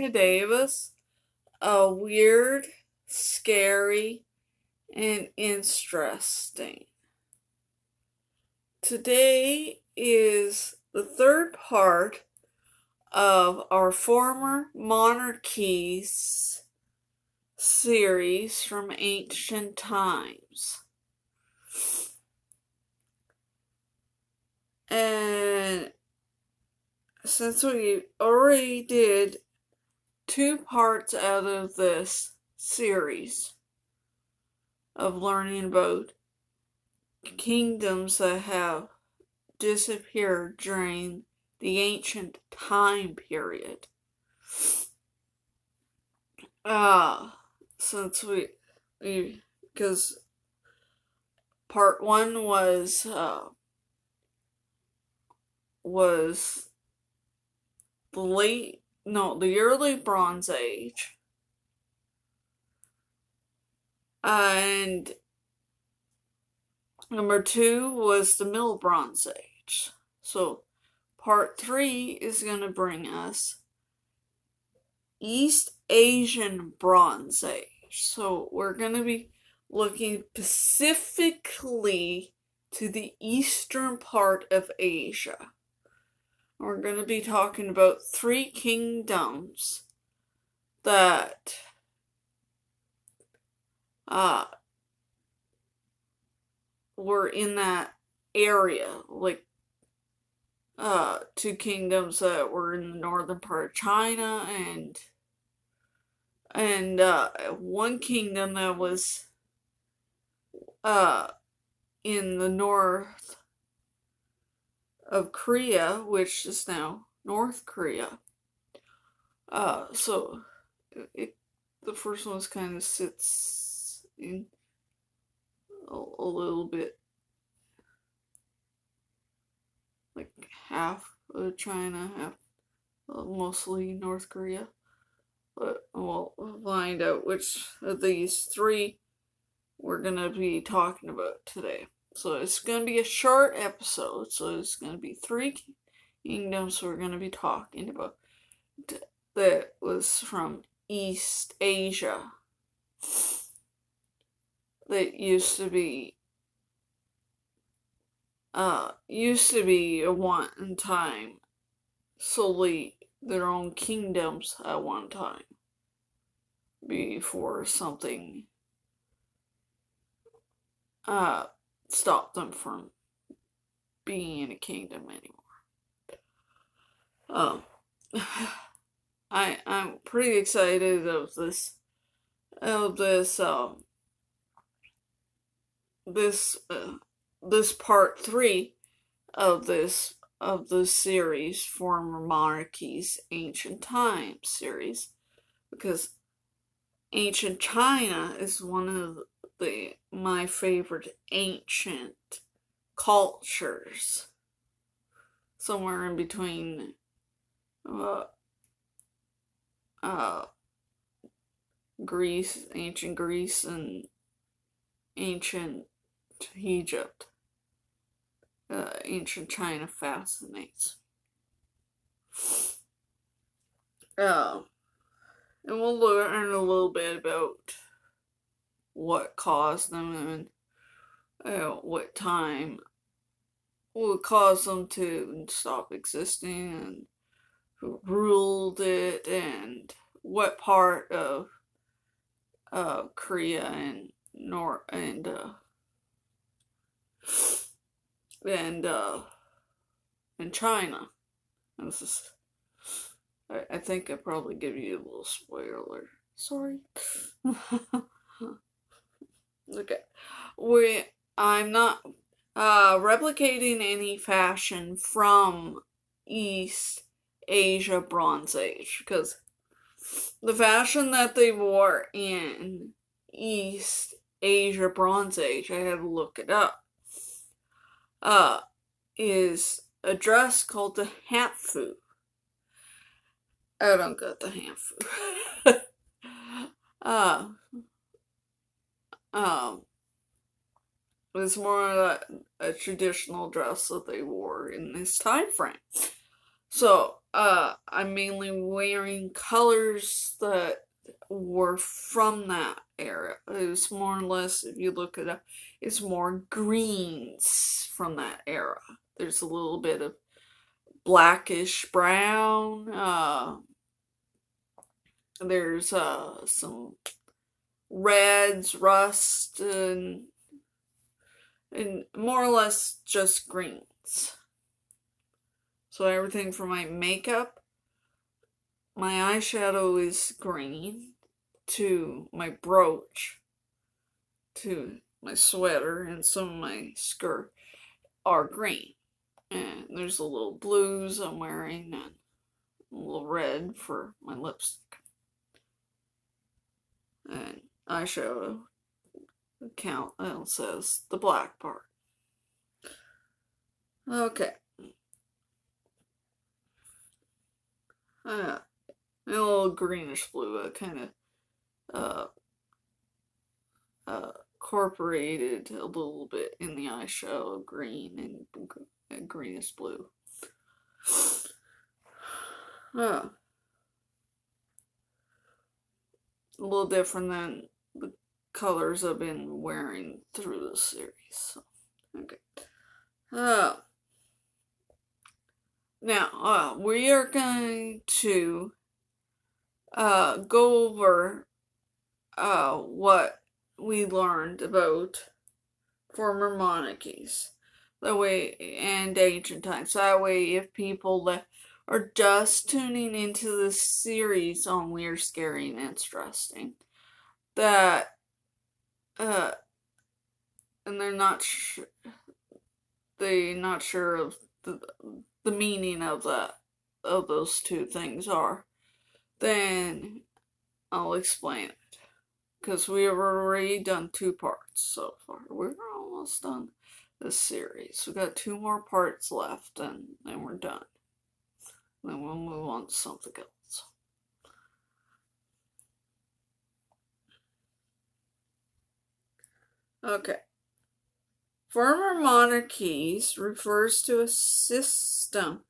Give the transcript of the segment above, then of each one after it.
cadavers, weird, scary, and interesting. Today is the third part of our former monarchies series from ancient times. And since we already did two parts out of this series of learning about kingdoms that have disappeared during the ancient time period, since because part one was the early Bronze Age, and number two was the Middle Bronze Age. So part three is going to bring us East Asian Bronze Age. So we're going to be looking specifically to the eastern part of Asia. We're going to be talking about three kingdoms that were in that area, like two kingdoms that were in the northern part of China, and one kingdom that was in the north of Korea, which is now North Korea. So the first one kind of sits in a little bit like half of China, half mostly North Korea. But we'll find out which of these three we're gonna be talking about today. So it's gonna be a short episode. So it's gonna be three kingdoms we're gonna be talking about that was from East Asia. That used to be at one time solely their own kingdoms at one time before something stopped them from being a kingdom anymore. I'm pretty excited of this part three of this series, former monarchies ancient times series, because ancient China is one of my favorite ancient cultures, somewhere in between ancient Greece and ancient Egypt. Ancient China fascinates. And we'll learn a little bit about what caused them and what time would cause them to stop existing, and who ruled it, and what part of Korea and China. And this is, I think I probably give you a little spoiler. Sorry. Okay. I'm not replicating any fashion from East Asia Bronze Age, because the fashion that they wore in East Asia Bronze Age, I had to look it up, is a dress called the Hatfu. I don't got the Hatfu. It's more a traditional dress that they wore in this time frame. So, I'm mainly wearing colors that were from that era. It was more or less, if you look it up, it's more greens from that era. There's a little bit of blackish brown. There's some reds, rust, and more or less just greens. So everything from my makeup, my eyeshadow is green, to my brooch, to my sweater, and some of my skirt are green. And there's a little blues I'm wearing, and a little red for my lipstick. And eyeshadow count says the black part. Okay. A little greenish blue. I kind of incorporated a little bit in the eyeshadow, green and greenish blue. A little different than the colors I've been wearing through the series. So, okay. Now, we are going to go over what we learned about former monarchies, that way, and ancient times. That way, if people that are just tuning into this series on Weird, Scary, and Interesting, that and they're not sure of the meaning of those two things are, then I'll explain it. Because we have already done 2 parts so far. We're almost done this series. We got 2 more parts left, and then we're done. Then we'll move on to something else. Okay. Former monarchies refers to a system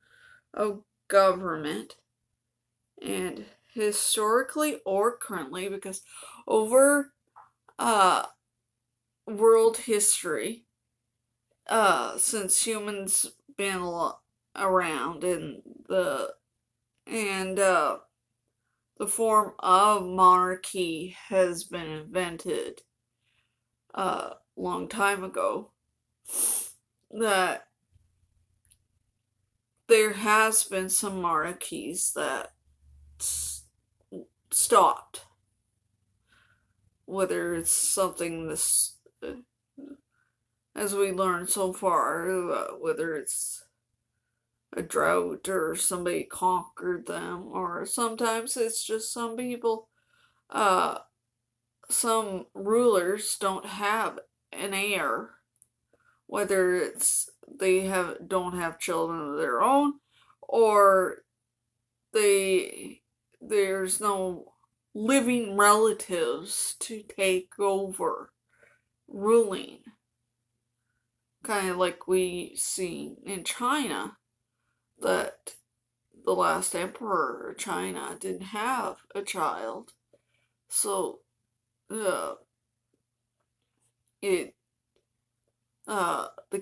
of government, and historically or currently, because over world history, since humans been around, and the form of monarchy has been invented a long time ago, that there has been some monarchies that stopped. Whether it's something this, as we learned so far, whether it's a drought or somebody conquered them, or sometimes it's just some people, some rulers don't have an heir, whether it's they don't have children of their own, or there's no living relatives to take over ruling. Kind of like we see in China, that the last emperor of China didn't have a child. So the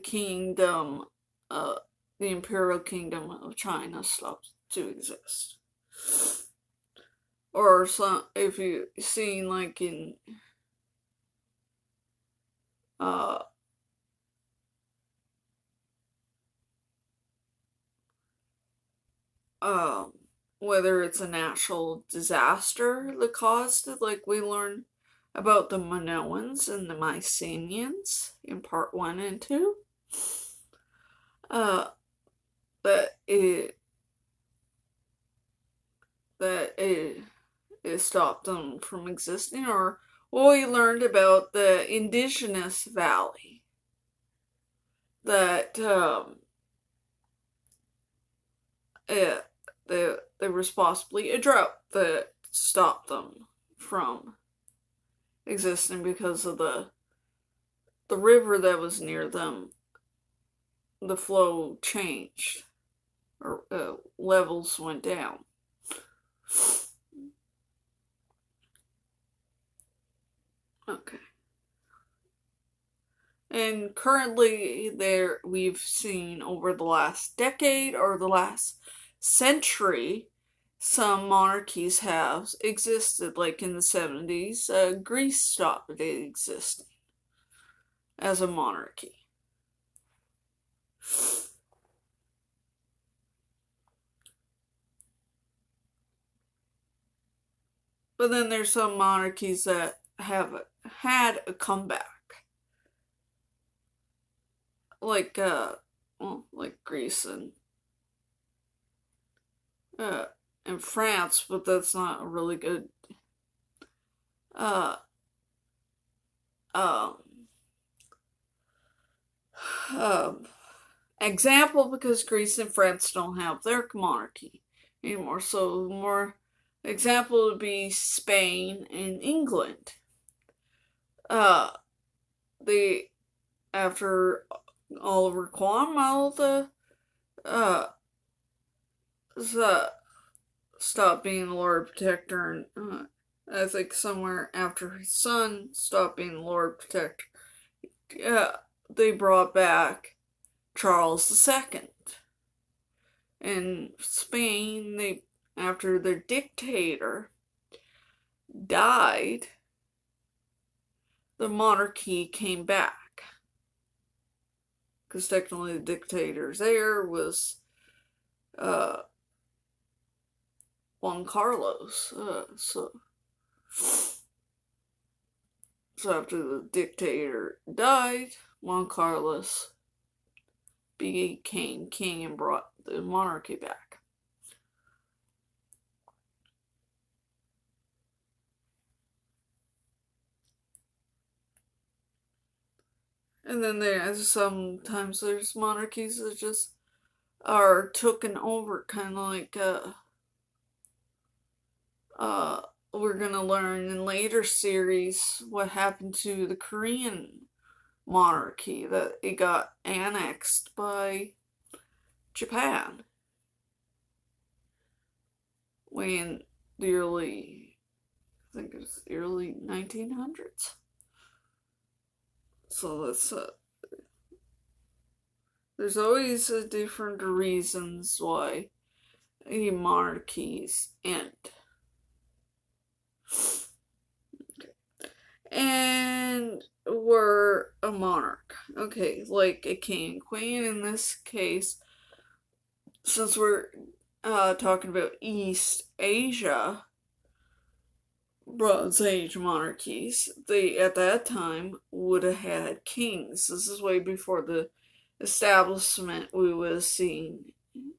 kingdom, the imperial kingdom of China stopped to exist. Or some, if you've seen like in whether it's a natural disaster that caused it, like we learned about the Minoans and the Mycenaeans in part 1 and 2, that it stopped them from existing, or what we learned about the indigenous valley, that there was possibly a drought that stopped them from existing because of the river that was near them. The flow changed, or levels went down. Okay. And currently, we've seen over the last decade or the last century, some monarchies have existed. Like in the 70s, Greece stopped existing as a monarchy. But then there's some monarchies that have had a comeback. Like like Greece uh and France, but that's not a really good uh um um example, because Greece and France don't have their monarchy anymore. So more example would be Spain and England. Uh they After Oliver Cromwell uh stopped being the Lord Protector, and I think somewhere after his son stopped being the Lord Protector, they brought back Charles II. In Spain, after their dictator died, the monarchy came back. Because technically the dictator's heir was Juan Carlos. So after the dictator died, Juan Carlos became king and brought the monarchy back. And then sometimes there's monarchies that just are taken over, kind of like we're gonna learn in later series what happened to the Korean monarchy, that it got annexed by Japan when I think it was the early 1900s. So there's always different reasons why monarchies end. And we're a monarch. Okay, like a king and queen in this case, since we're talking about East Asia, Bronze Age monarchies, they at that time would have had kings. This is way before the establishment we would have seen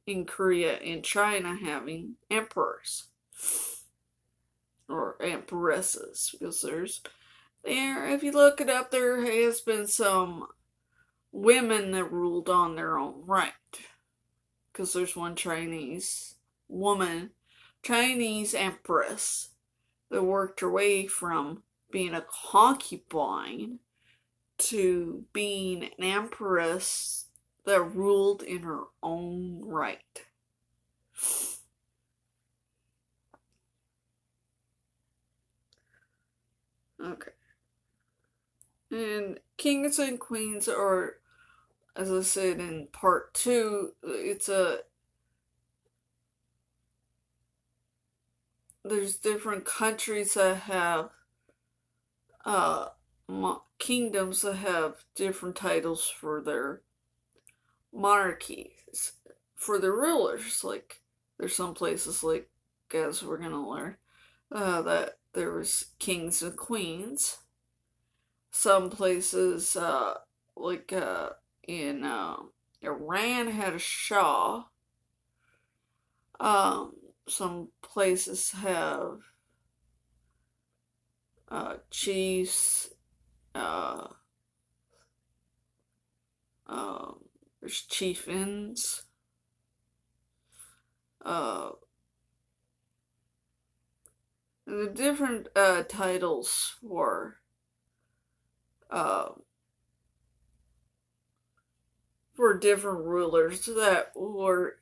in Korea and China having emperors or empresses, because if you look it up, there has been some women that ruled on their own right. Because there's one Chinese empress, that worked her way from being a concubine to being an empress that ruled in her own right. Okay. And kings and queens are, as I said in part 2, there's different countries that have uh, kingdoms that have different titles for their monarchies, for their rulers. Like, there's some places, like, as we're gonna learn, that there was kings and queens. Some places, like in Iran, had a shah. Some places have chiefs. Uh, there's chieftains. And the different titles uh, for different rulers that were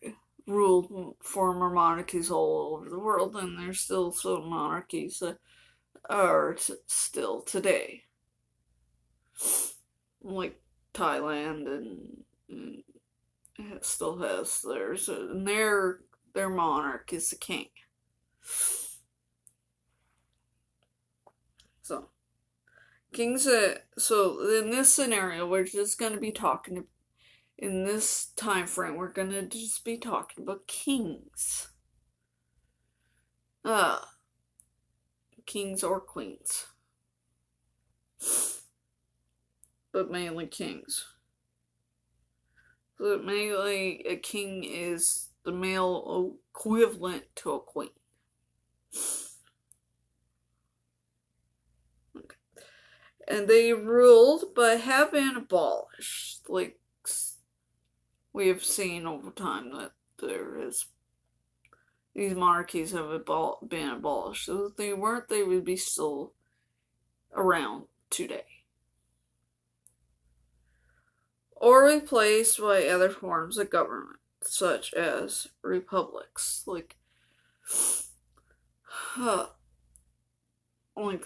ruled former monarchies all over the world, and there's still some monarchies that are still today, like Thailand, and it still has theirs, and their monarch is the king. So kings. So in this scenario, we're just going to be talking. In this time frame, we're going to just be talking about kings. Kings or queens, but mainly kings. So mainly, a king is the male equivalent to a queen. Okay. And they ruled, but have been abolished. Like we have seen over time that these monarchies have been abolished. So if they weren't, they would be still around today. Or replaced by other forms of government, such as republics. Like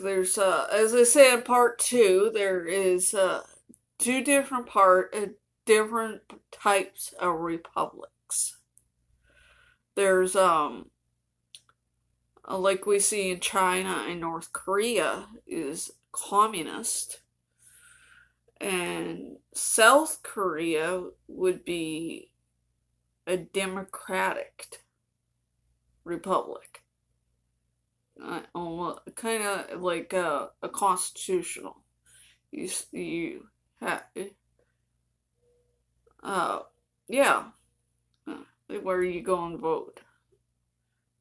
there's, as I say in part 2, there is two different types of republics. There's like we see in China and North Korea is communist, and South Korea would be a democratic republic, kind of like a constitutional. You have, yeah, where you go and vote.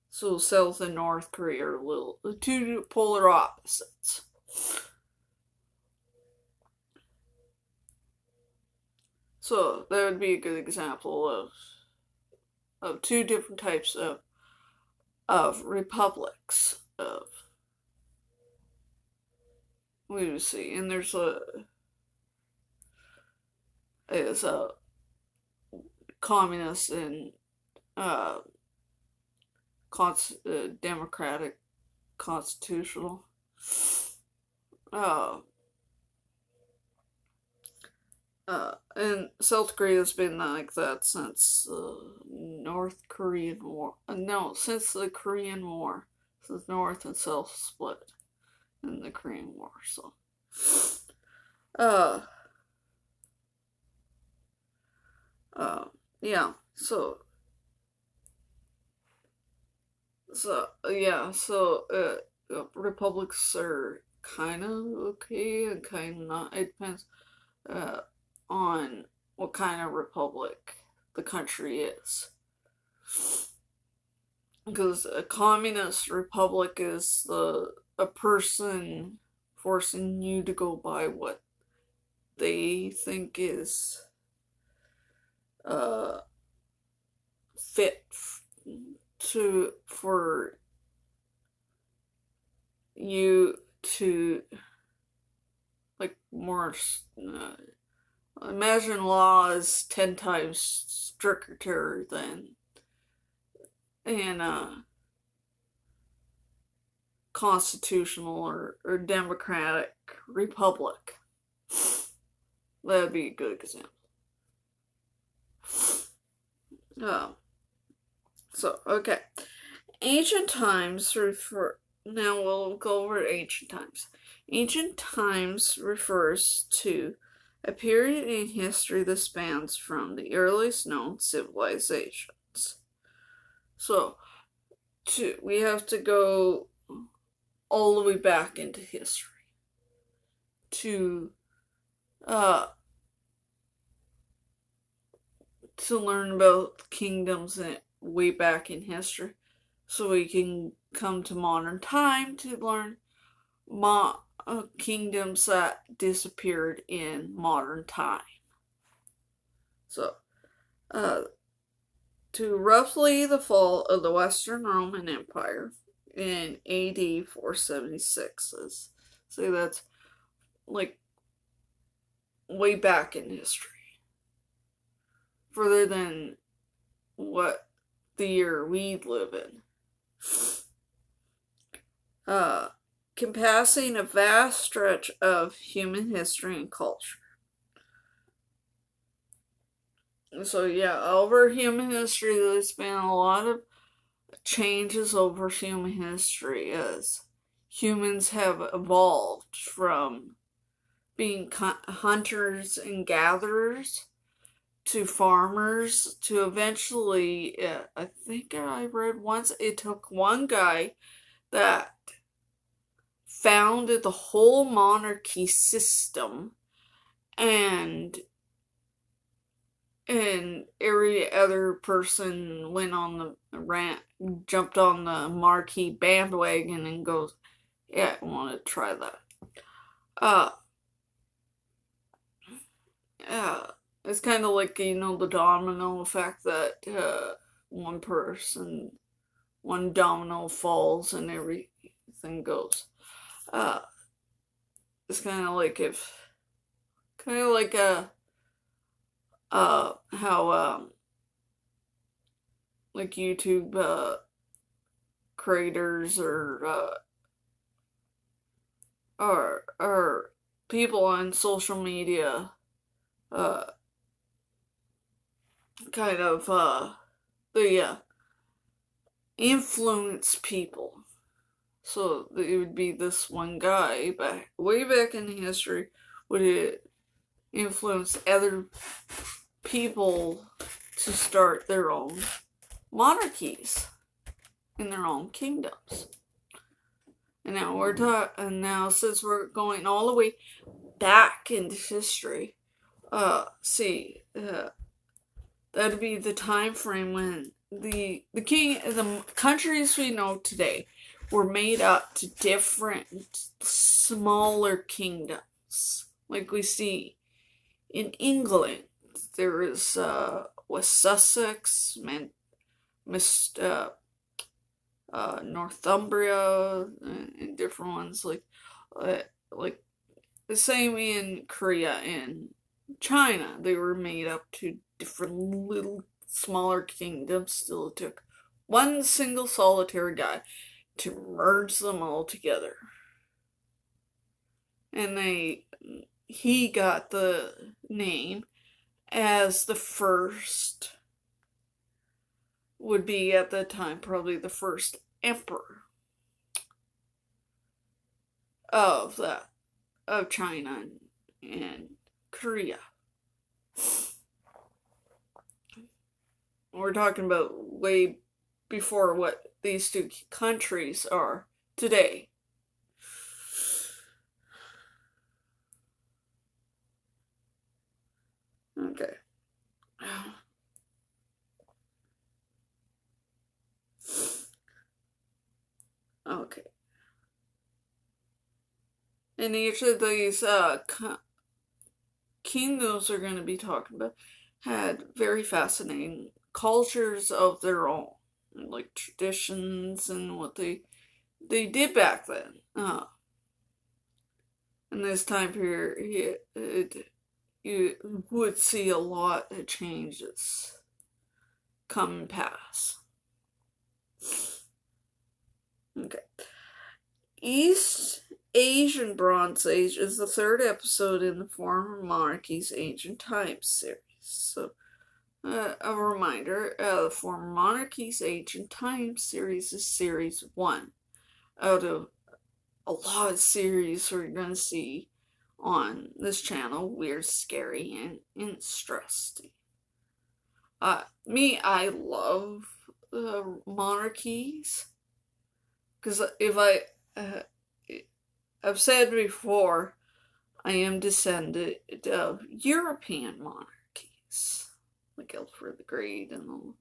So South and North Korea are two polar opposites. So that would be a good example of two different types of republics. We would see, and there's a communist and democratic constitutional. And South Korea has been like that since the North Korean War. No, since the Korean War. Since North and South split in the Korean War. So, yeah. So yeah. So republics are kind of okay and kind of not. It depends on what kind of republic the country is. Because a communist republic is a person forcing you to go by what they think is fit for you to, like, more imagine law is 10 times stricter than in a constitutional or democratic republic. That would be a good example. So, okay. Ancient times now we'll go over ancient times. Ancient times refers to a period in history that spans from the earliest known civilizations. So, we have to go all the way back into history to learn about kingdoms way back in history, so we can come to modern time to learn kingdoms that disappeared in modern time. So, to roughly the fall of the Western Roman Empire in AD 476. So that's like way back in history. Further than what the year we live in. Compassing a vast stretch of human history and culture. So yeah, over human history, there's been a lot of changes over human history as humans have evolved from being hunters and gatherers to farmers to eventually, I think I read once, it took one guy that founded the whole monarchy system, and every other person went on the rant, jumped on the marquee bandwagon and goes, yeah, I want to try that. Uh, yeah, it's kind of like, the domino effect that one person, one domino falls and everything goes. It's kind of like how like YouTube creators or people on social media uh kind of they influence people. So it would be this one guy way back in history would influence other people to start their own monarchies in their own kingdoms. And now since we're going all the way back into history, that'd be the time frame when the countries we know today were made up to different smaller kingdoms. Like we see in England, there is West Sussex, Northumbria, and different ones like the same in Korea and China. They were made up to different little smaller kingdoms. Still, it took one single solitary guy to merge them all together, and he got the name as the first, would be at the time probably the first emperor of China and Korea. We're talking about way before what these two countries are today. Okay. Okay. And each of these kingdoms we're going to be talking about had very fascinating cultures of their own, like traditions and what they did back then. In this time period, you would see a lot of changes come and pass. Okay. East Asian Bronze Age is the third episode in the former Monarchies Ancient Times series. So, a reminder, the former Monarchies Ancient Times series is series 1 out of a lot of series we're going to see on this channel. Weird, scary, and interesting. I love monarchies, because I've said before, I am descended of European monarchies, like Alfred the Great and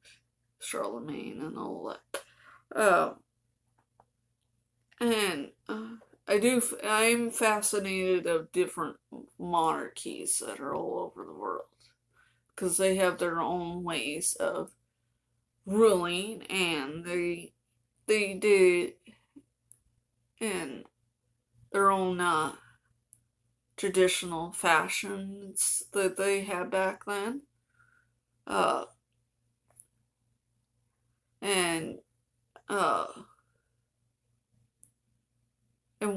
Charlemagne and all that. I'm fascinated of different monarchies that are all over the world, because they have their own ways of ruling, and they did in their own traditional fashions that they had back then.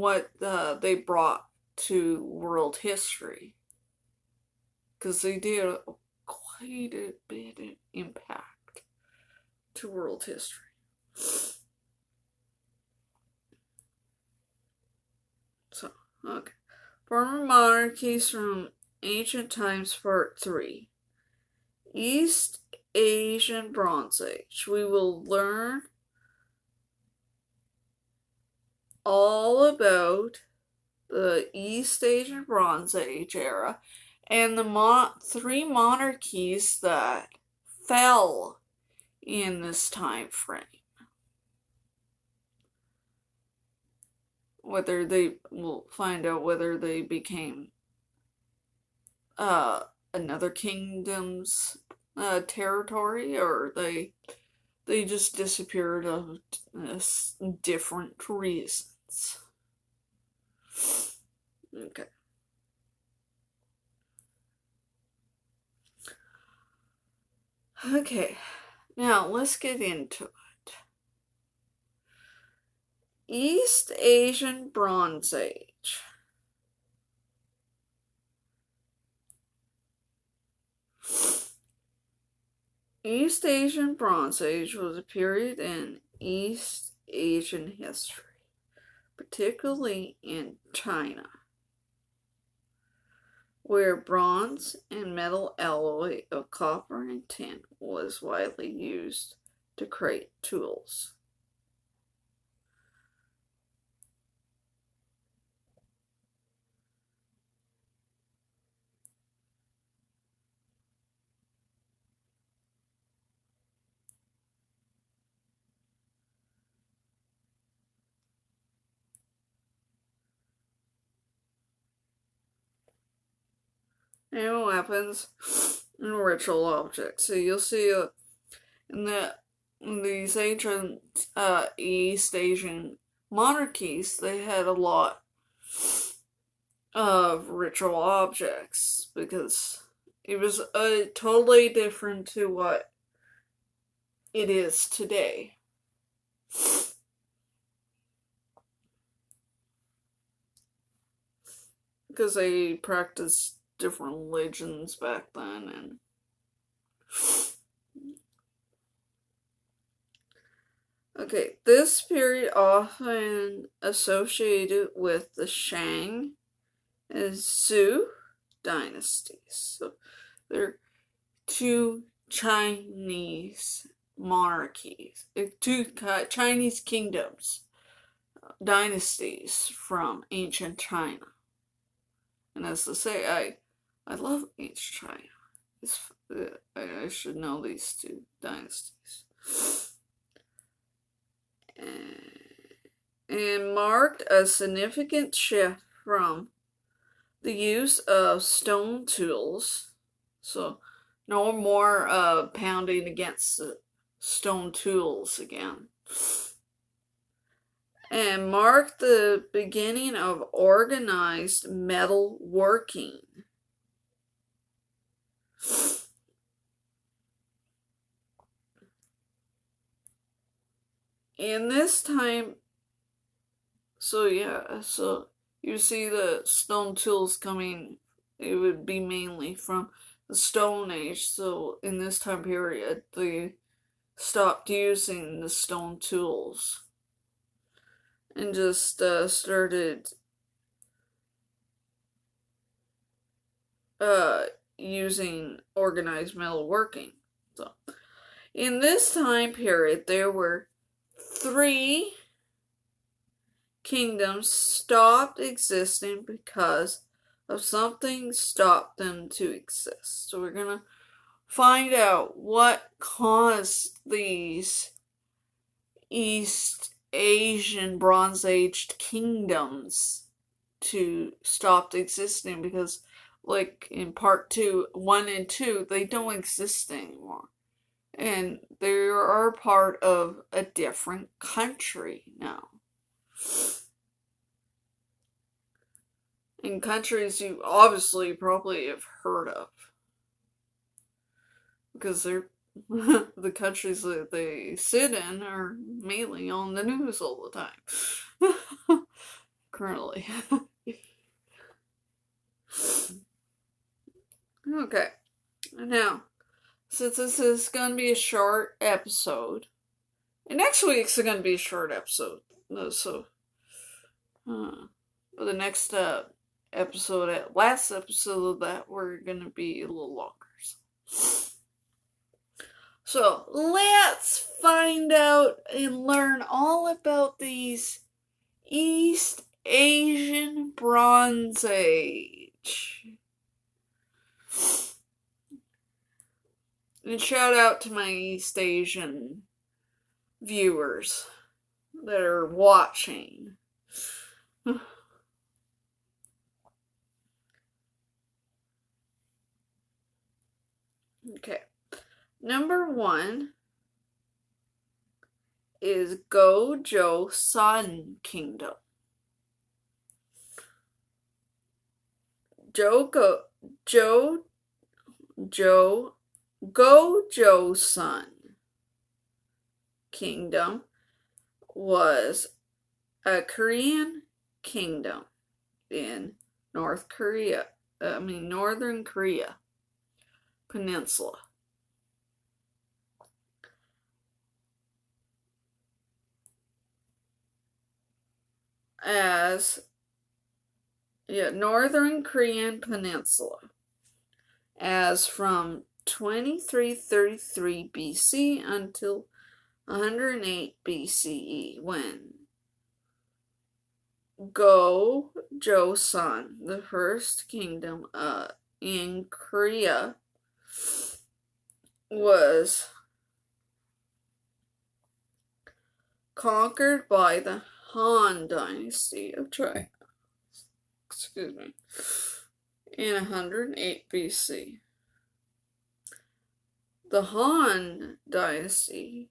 what they brought to world history, because they did quite a bit of impact to world history. So, okay. Former monarchies from ancient times, part 3. East Asian Bronze Age. We will learn all about the East Asian Bronze Age era and the 3 monarchies that fell in this time frame. We'll find out whether they became another kingdom's territory, or they just disappeared of different reasons. Okay. Okay, now let's get into it. East Asian Bronze Age. East Asian Bronze Age was a period in East Asian history, particularly in China, where bronze and metal alloy of copper and tin was widely used to create tools. And weapons and ritual objects. So you'll see in these ancient East Asian monarchies, they had a lot of ritual objects because it was totally different to what it is today. Because they practiced different religions back then, and okay, this period often associated with the Shang and Zhou dynasties. So they're 2 Chinese monarchies, 2 Chinese kingdoms, dynasties from ancient China. And as I say, I love ancient China. I should know these 2 dynasties. And marked a significant shift from the use of stone tools. So no more pounding against the stone tools again. And marked the beginning of organized metal working. In this time, so you see the stone tools coming, it would be mainly from the Stone Age. So in this time period, they stopped using the stone tools and just started using organized metalworking. So in this time period, there were 3 kingdoms stopped existing because of something stopped them to exist. So we're gonna find out what caused these East Asian Bronze Age kingdoms to stop existing, because like in part 1 and 2, they don't exist anymore. And they are part of a different country now. In countries you obviously probably have heard of. Because they're the countries that they sit in are mainly on the news all the time. currently. Okay, now, since this is going to be a short episode, and next week's going to be a short episode, so the next last episode of that, we're going to be a little longer. So let's find out and learn all about these East Asian Bronze Age. And shout out to my East Asian viewers that are watching. Okay. Number 1 is Gojo Sun Kingdom. Gojo Sun Kingdom was a Korean kingdom in Northern Korea Peninsula. Northern Korean Peninsula, as from 2333 BC until 108 BCE, when Gojo-Sun, the first kingdom in Korea, was conquered by the Han Dynasty of China. In 108 BC. The Han Dynasty,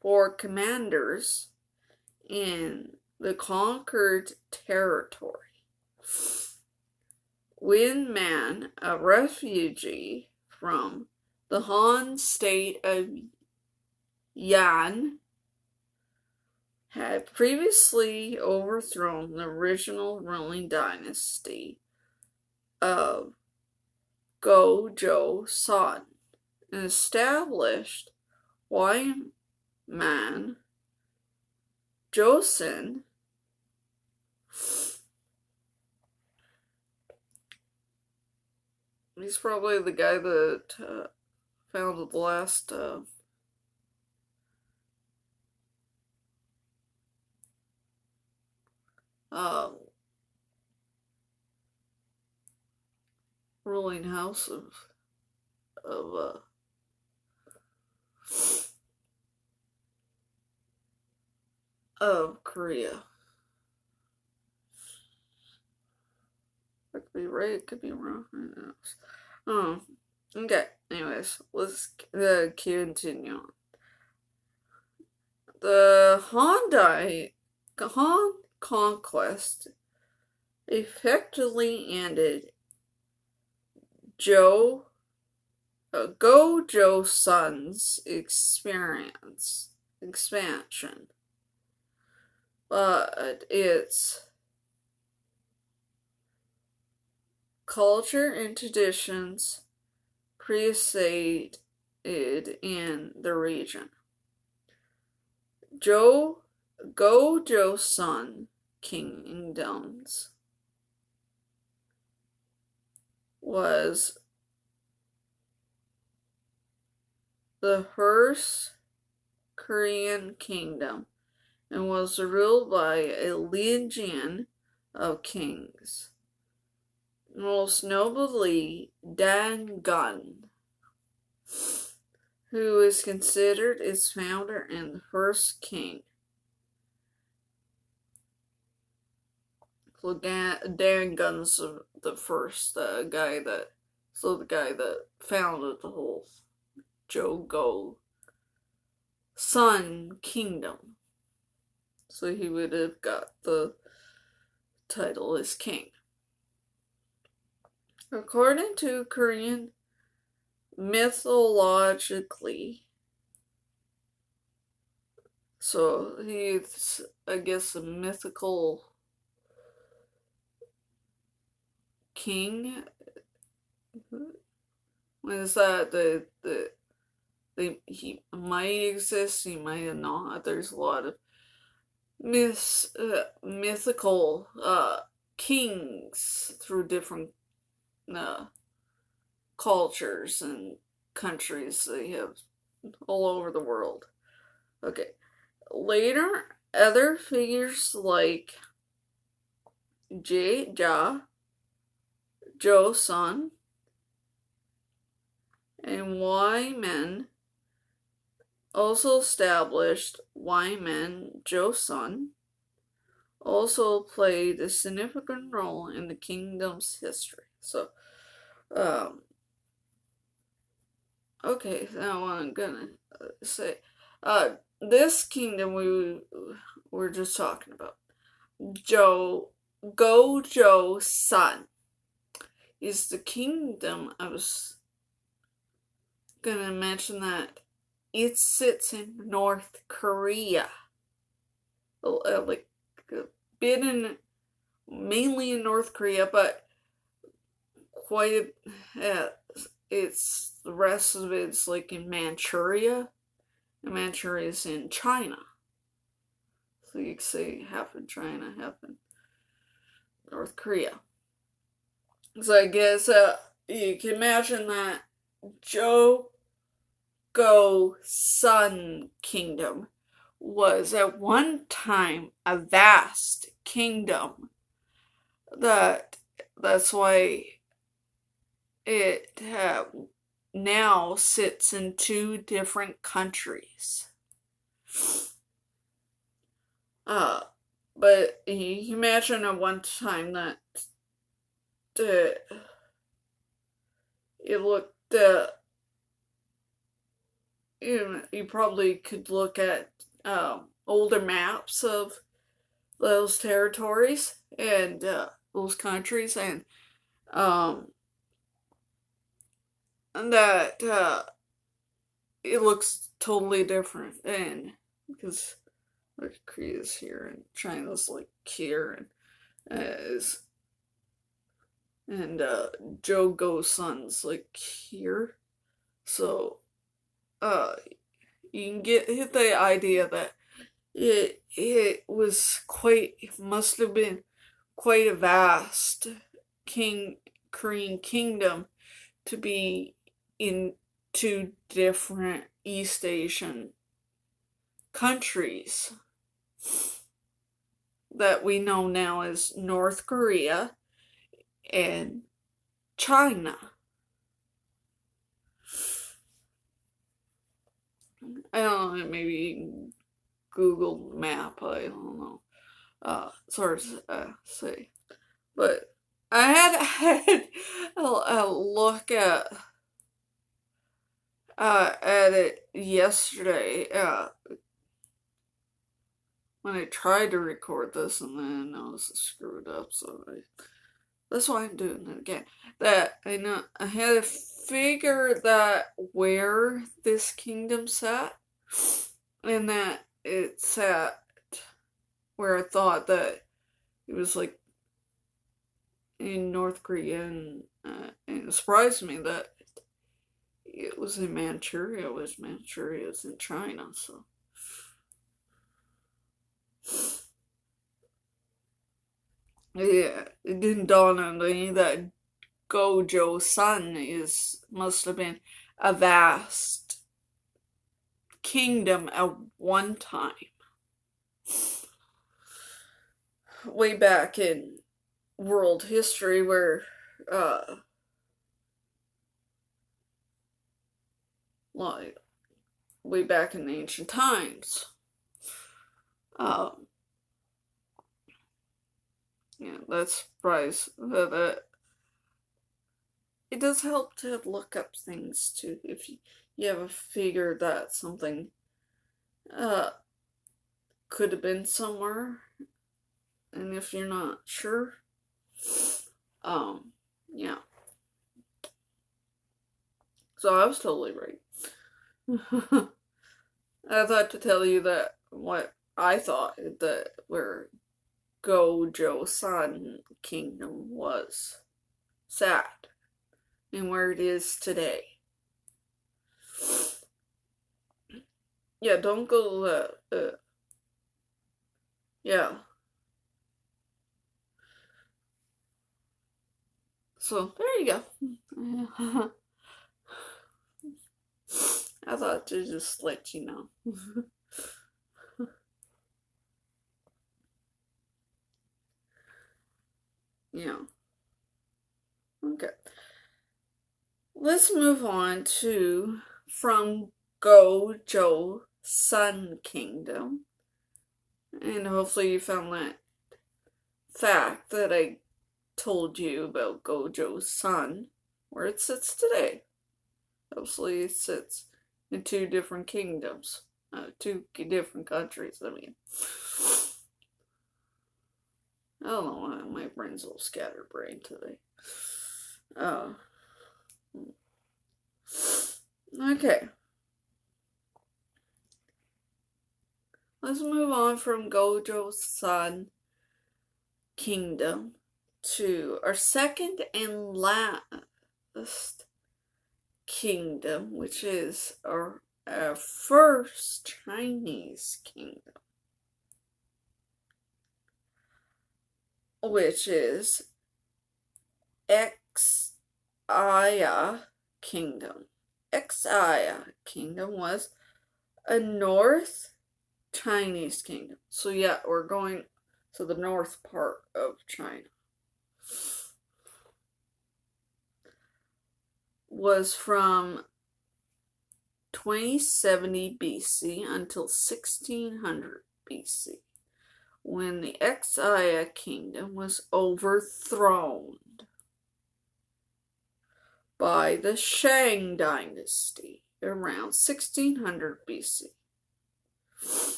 4 commanders in the conquered territory. When Man, a refugee from the Han state of Yan, had previously overthrown the original ruling dynasty of Gojo-Sun and established Man Joseon He's probably the guy that founded the last ruling house of Korea. I could be right, it could be wrong. Okay, anyways, let's continue on. The Han conquest effectively ended Gojo-Sun's expansion, but its culture and traditions persisted in the region. Gojo-Sun kingdoms was the first Korean kingdom and was ruled by a lineage of kings, most notably Dangun, who is considered its founder and the first king. So Dangun's the first guy that founded the whole Gojo-Sun kingdom. So he would have got the title as king. According to Korean mythologically, so he's, I guess, a mythical king. Is that he might exist, he might not. There's a lot of mythical kings through different uh, cultures and countries they have all over the world. Okay. Later, other figures like Jia, Zhou Sun, and Y Men also established Y Men Zhou Sun also played a significant role in the kingdom's history. So, okay, now I'm gonna say, this kingdom we were just talking about, Zhou Sun, is the kingdom. I was gonna mention that it sits in North Korea, like mainly in North Korea, but quite it's the rest of it's like in Manchuria, and Manchuria is in China. So you could say half in China, half in North Korea. So I guess you can imagine that Zhou Sun Kingdom was at one time a vast kingdom. That's why it now sits in two different countries. But you can imagine at one time that it looked you probably could look at older maps of those territories and those countries, and that it looks totally different, and because North Korea's here and China's like here, and Joe Sun's like here, so you can hit the idea that it must have been quite a vast Korean kingdom to be in two different East Asian countries that we know now as North Korea and China. I don't know, maybe Google map, I don't know. It's hard to say. But I had a look at it yesterday when I tried to record this, and then I was screwed up, so that's why I'm doing it again. That I had to figure that where this kingdom sat, and that it sat where I thought that it was like in North Korea, and it surprised me that it was in Manchuria, which Manchuria is in China, so. Yeah, it didn't dawn on me that Gojo Sun must have been a vast kingdom at one time. Way back in world history, where like way back in ancient times. Yeah, that surprised that it does help to look up things too if you have a figure that something could have been somewhere, and if you're not sure, yeah. So I was totally right. I thought to tell you that what I thought that where Gojo Sun Kingdom was. sad and where it is today. Yeah, don't go, yeah. So, there you go. I thought to just let you know. Yeah. Okay. Let's move on to from Gojo Sun Kingdom. And hopefully you found that fact that I told you about Gojo's Sun, where it sits today. Hopefully it sits in two different kingdoms. Two different countries, I mean. I don't know why my brain's a little scatterbrained today. Okay. Let's move on from Gojo's Sun Kingdom to our second and last kingdom, which is our first Chinese kingdom, which is Xia Kingdom. Xia Kingdom was a North Chinese kingdom. So yeah, we're going to the north part of China. Was from 2070 BC until 1600 BC, when the Xia Kingdom was overthrown by the Shang Dynasty around 1600 BC.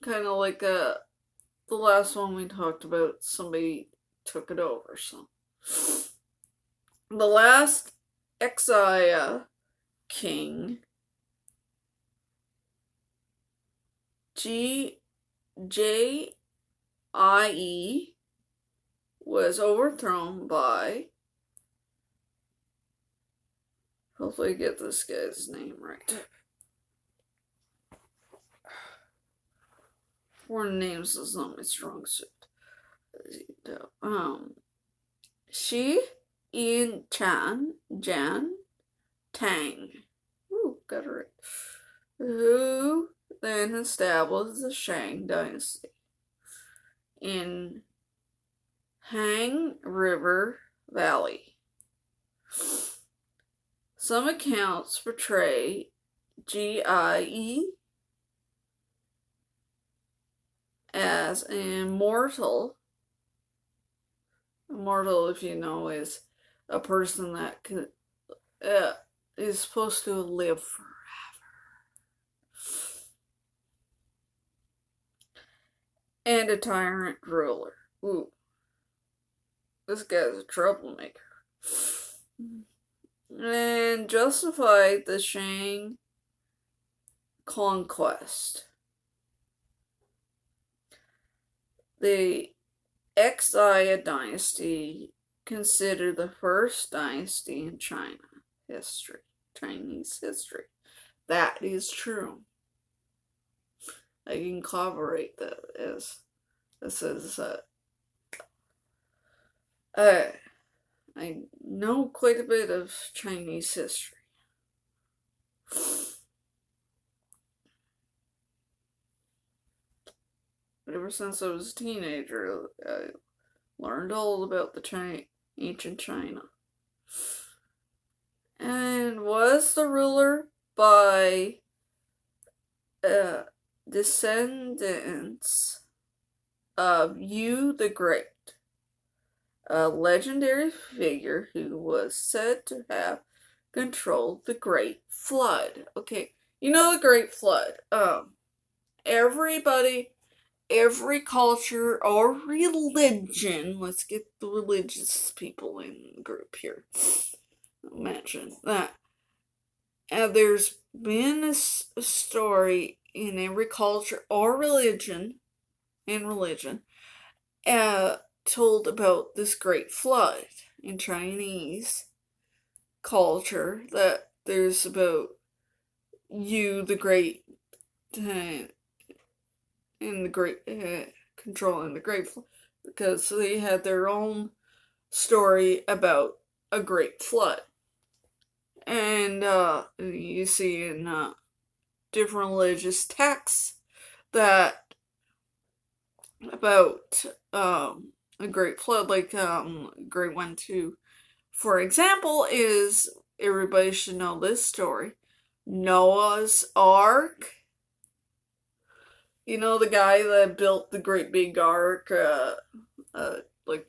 Kind of like the last one we talked about, somebody took it over. So the last Xia king, Jie, was overthrown by, hopefully I get this guy's name right. Foreign names is not my strong suit. Shi Yin Jan Tang. Ooh, got it right. Who then established the Shang Dynasty in Han River Valley. Some accounts portray Jie as an immortal. Immortal, if you know, is a person that is supposed to live forever. And a tyrant ruler. Ooh. This guy's a troublemaker. And justified the Shang conquest. The Xia dynasty, considered the first dynasty in Chinese history. That is true. I can corroborate that as this is I know quite a bit of Chinese history. Ever since I was a teenager, I learned all about the ancient China. And was the ruler by descendants of Yu the Great, a legendary figure who was said to have controlled the Great Flood. Okay, you know the Great Flood. Everybody, every culture or religion, let's get the religious people in the group here. Mention that. There's been a story in every culture or religion, told about this great flood. in Chinese culture that there's about you, the great, and the great controlling the great, because they had their own story about a great flood, and you see in different religious texts that about a great flood, like great one too. For example, is everybody should know this story. Noah's Ark. You know the guy that built the great big ark, like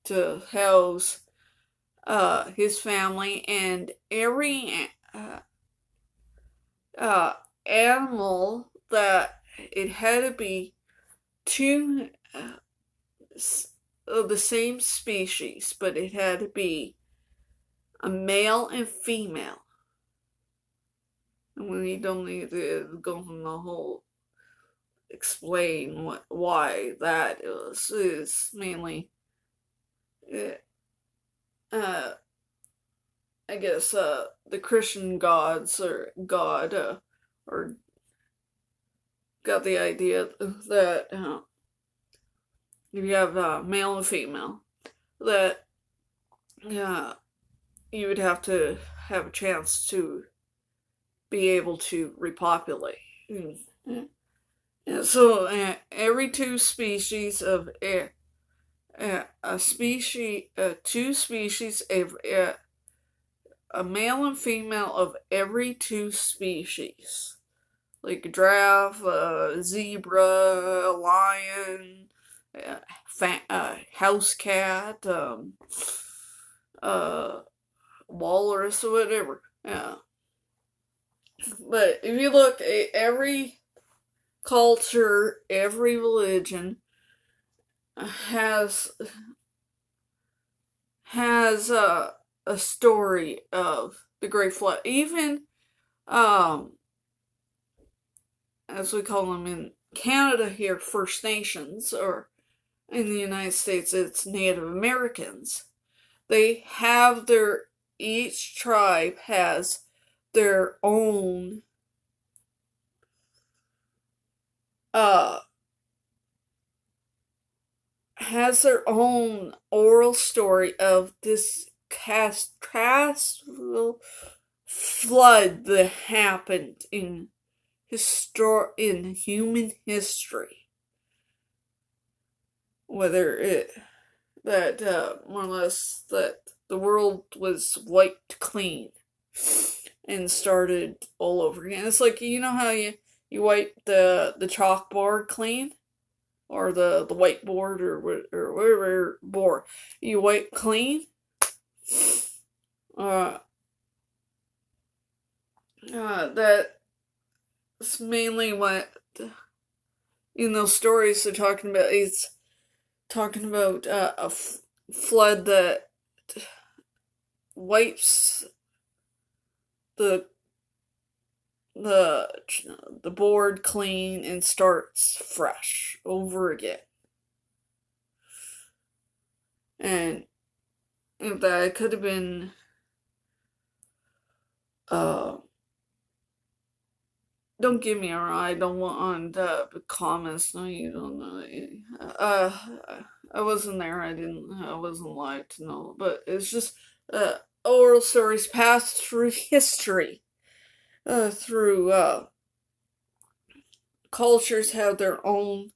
to house his family, and every uh, animal that it had to be two of the same species, but it had to be a male and female. And we don't need to go from the whole explain why that is mainly, uh, I guess, the Christian gods or God, or got the idea that if you have male and female, that you would have to have a chance to be able to repopulate. And so every two species of two species, a male and female of every two species, like a giraffe, a zebra, a lion, house cat, walrus, or whatever. Yeah. But if you look at every culture, every religion has a story of the Great Flood. Even as we call them in Canada here, First Nations, or in the United States, it's Native Americans. They have each tribe has their own oral story of this catastrophic flood that happened in human history. Whether it that more or less that the world was wiped clean and started all over again. It's like, you know how you wipe the chalkboard clean, or the whiteboard, or whatever board you wipe clean. That's mainly what in those stories they're talking about. It's talking about a flood that wipes the board clean and starts fresh over again. And if that could have been don't get me wrong, I don't want comments. No, you don't know. I wasn't there. I wasn't alive to know. But it's just oral stories passed through history. Through cultures have their own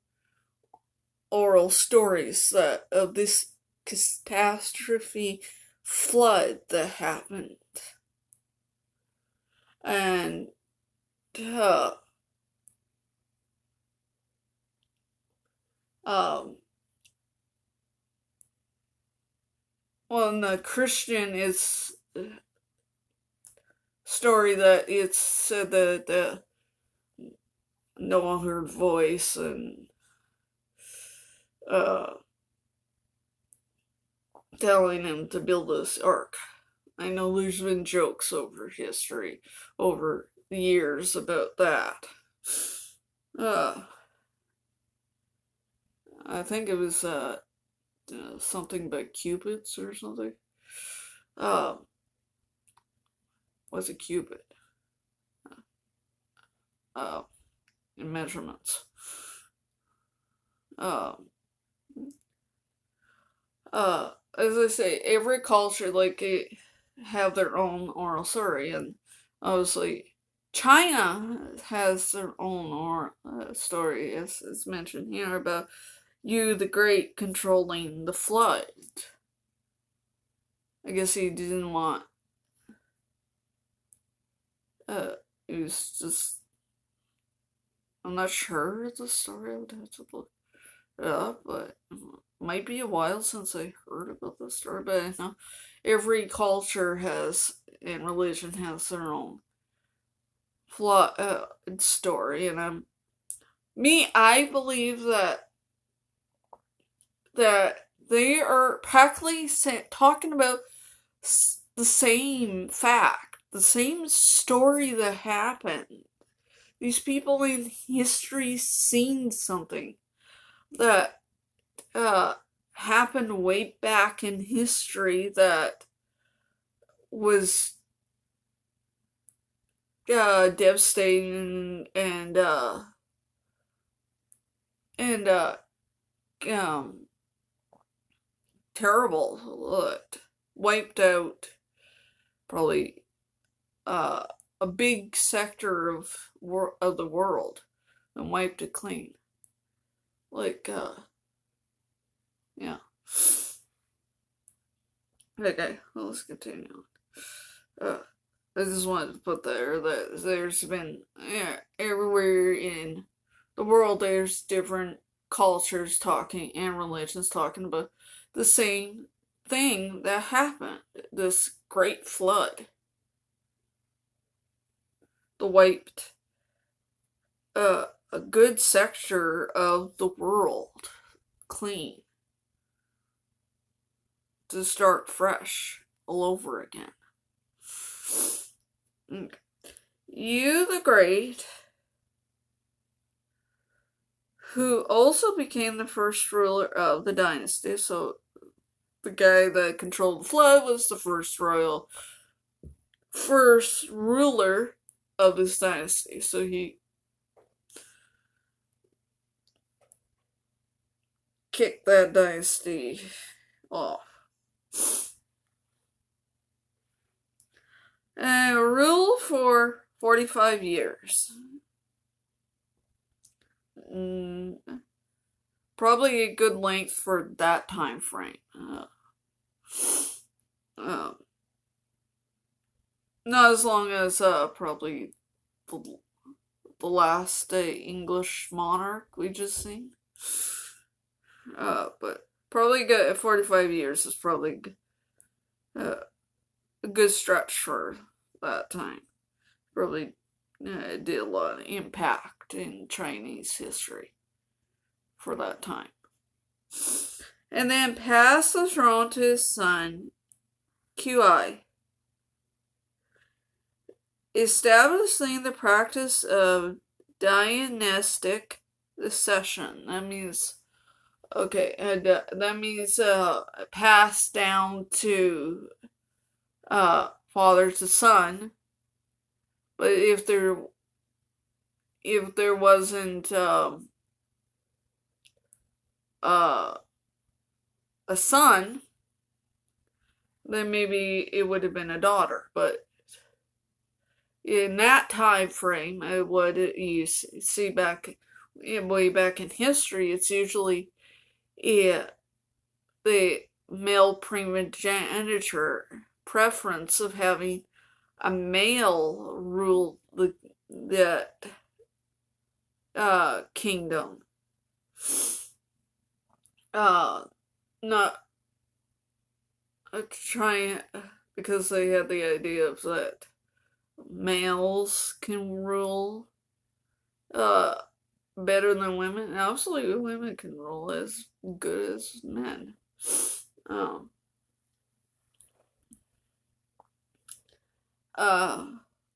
oral stories that of this catastrophe flood that happened. And well, in the Christian, it's story that it's said that Noah heard voice and telling him to build this ark. I know there's been jokes over history, over the years about that. I think it was something about cupids or something. Um, what's a cubit? Uh, in measurements. Um, as I say, every culture have their own oral story, and obviously China has their own oral story, as is mentioned here about you, the Great, controlling the flood. I guess he didn't want. He was just. I'm not sure the story. I would have to look it up, but it might be a while since I heard about this story. But I know every culture has and religion has their own plot story, and I believe that they are practically talking about the same fact, the same story that happened. These people in history seen something that happened way back in history that was devastating and um, terrible. Wiped out probably a big sector of the world and wiped it clean. Yeah. Okay, well, let's continue. I just wanted to put there that there's been everywhere in the world there's different cultures talking and religions talking about the same thing that happened. This great flood that wiped a good sector of the world clean to start fresh all over again. You the Great, who also became the first ruler of the dynasty, so the guy that controlled the flood was the first ruler of this dynasty, so he kicked that dynasty off. And ruled for 45 years. Probably a good length for that time frame. Not as long as probably the last English monarch we just seen. But probably good. 45 years is probably a good stretch for that time. Probably did a lot of impact in Chinese history for that time. And then passed the throne to his son, Qi, establishing the practice of dynastic succession. That means, okay, and that means passed down to father to son. But if there wasn't a son, then maybe it would have been a daughter. But in that time frame, what you see way back in history, it's usually the male primogeniture preference of having a male rule that kingdom. Not trying because they had the idea of that males can rule better than women. Absolutely, women can rule as good as men.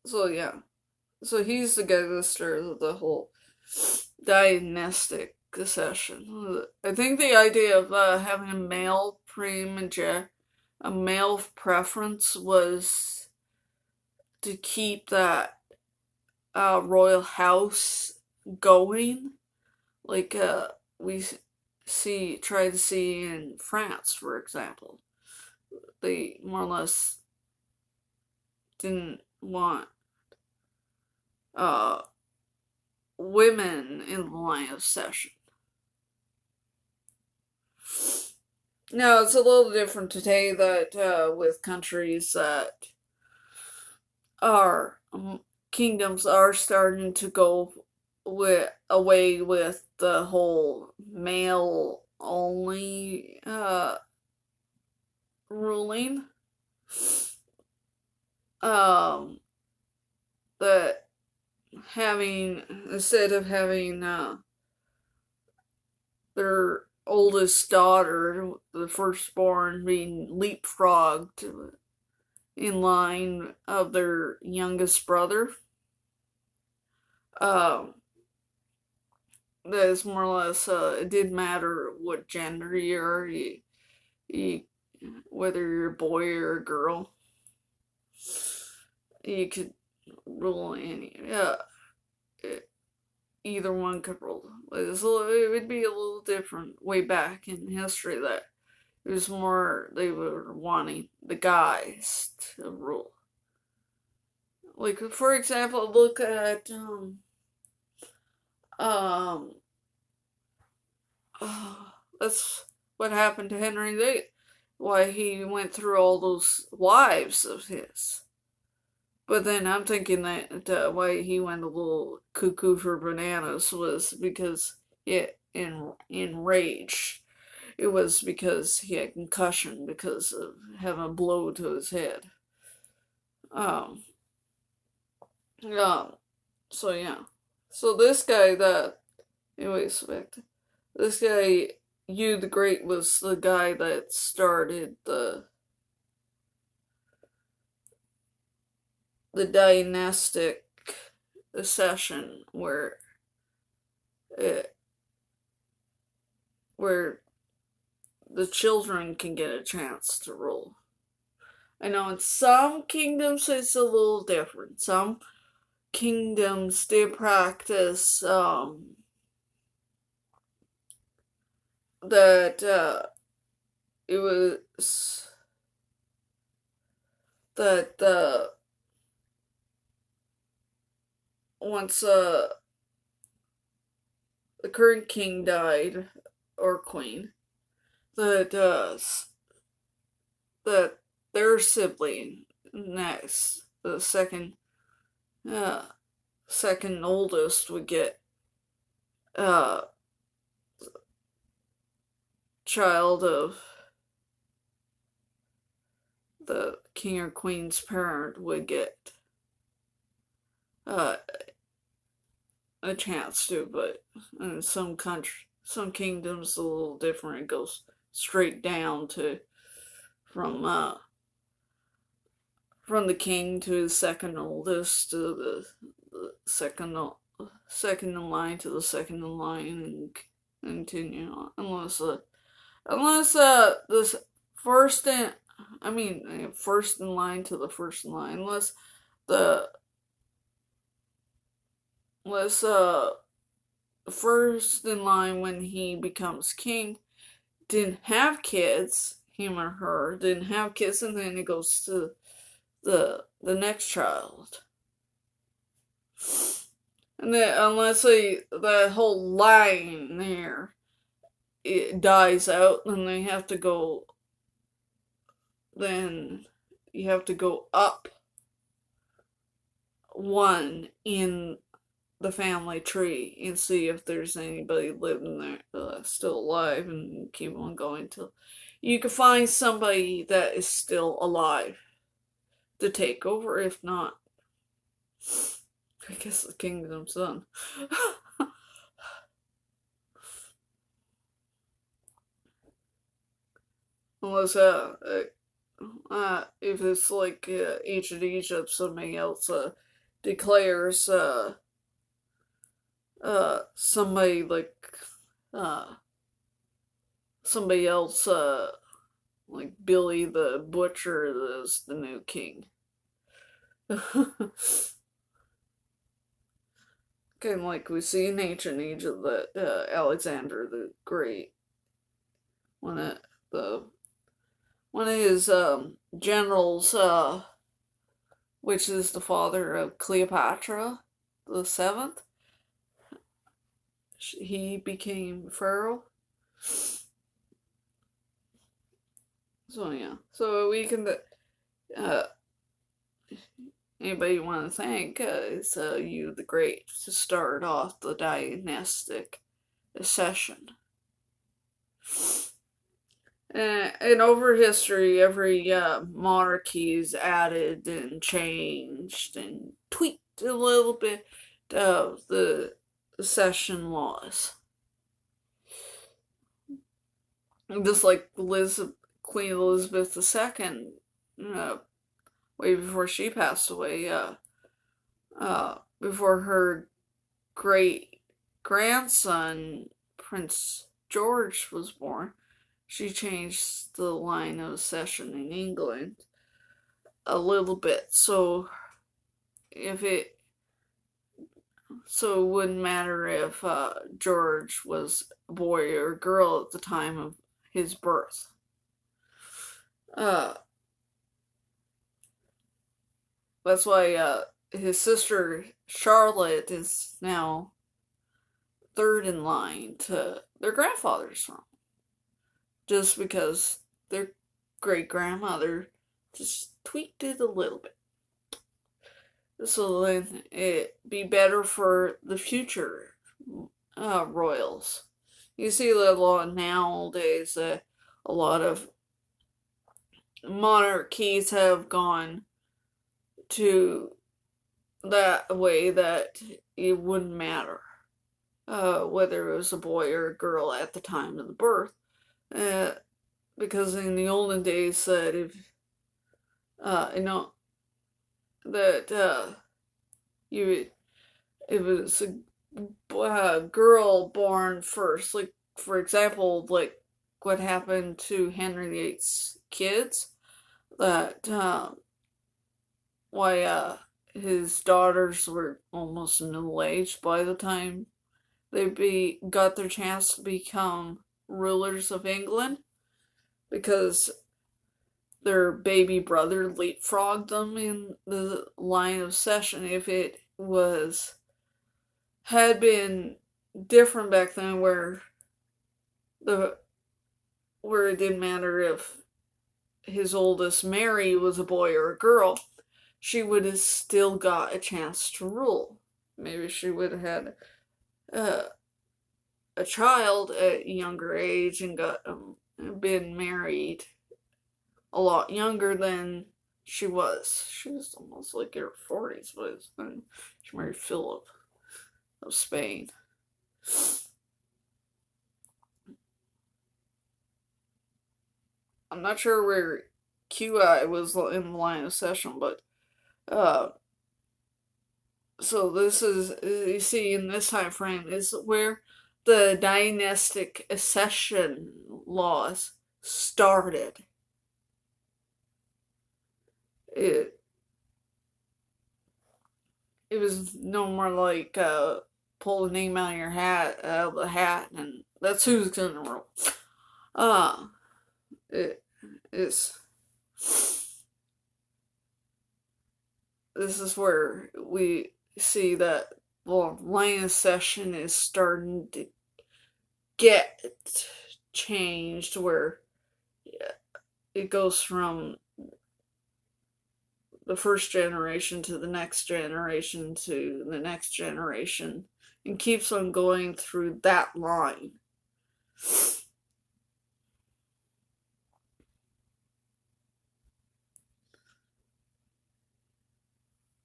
So yeah. So he's the guy that started the whole dynastic succession. I think the idea of having a male primogeniture, a male preference, was to keep that royal house going, like we try to see in France, for example. They more or less didn't want uh, women in the line of succession. Now, it's a little different today that with countries that are kingdoms are starting to go away with the whole male only ruling. That having, instead of having their oldest daughter, the firstborn, being leapfrogged in line of their youngest brother. That is more or less, it didn't matter what gender you, whether you're a boy or a girl, you could rule any, either one could rule. It would be a little different way back in history that it was more, they were wanting the guys to rule. Like, for example, look at, that's what happened to Henry VIII. Why he went through all those wives of his. But then I'm thinking that why he went a little cuckoo for bananas was because enraged. It was because he had concussion because of having a blow to his head. Yeah. So yeah. So this guy anyways, this guy, Hugh the Great, was the guy that started the dynastic accession where the children can get a chance to rule. I know in some kingdoms it's a little different. Some kingdoms did practice that it was that once the current king died or queen, that that their sibling next, the second oldest, would get child of the king or queen's parent would get a chance to, but in some kingdoms a little different. It goes straight down to from the king to his second oldest to the second in line to the second in line, and continue on unless this first in first in line to the first in line, unless the first in line when he becomes king didn't have kids, him or her didn't have kids, and then it goes to the next child. And then unless that whole line there, it dies out, then they have to go, then you have to go up one in the family tree and see if there's anybody living there still alive, and keep on going till you can find somebody that is still alive to take over. If not, I guess the kingdom's done. Unless if it's like ancient Egypt, somebody else declares somebody like uh, somebody else, like Billy the Butcher, is the new king. Kind of like we see in ancient Egypt that Alexander the Great, one of the one of his generals, which is the father of Cleopatra the seventh, he became pharaoh. So yeah, so we can uh, anybody you want to thank is you the Great to start off the dynastic accession. And over history, every monarchy's added and changed and tweaked a little bit of the accession laws. Just like Queen Elizabeth II, way before she passed away, before her great grandson, Prince George, was born, she changed the line of accession in England a little bit, so it wouldn't matter if George was a boy or a girl at the time of his birth. That's why his sister Charlotte is now third in line to their grandfather's throne, just because their great grandmother just tweaked it a little bit. So then it'd be better for the future royals. You see that a lot nowadays. A lot of monarchies have gone to that way that it wouldn't matter whether it was a boy or a girl at the time of the birth. Because in the olden days, that if you it was a girl born first, like for example, like what happened to Henry VIII's kids, that why his daughters were almost middle-aged by the time they got their chance to become rulers of England, because their baby brother leapfrogged them in the line of succession. If it had been different back then, where it didn't matter if his oldest Mary was a boy or a girl, she would have still got a chance to rule. Maybe she would have had a child at a younger age and been married a lot younger than she was. She was almost like in her 40s, but she married Philip of Spain. I'm not sure where QI was in the line of succession, but so this is, you see, in this time frame is where the dynastic accession laws started. It was no more like pull a name out of the hat, and that's who's gonna rule. It is. This is where we see that, well, line of succession is starting to get changed, where it goes from the first generation to the next generation to the next generation, and keeps on going through that line.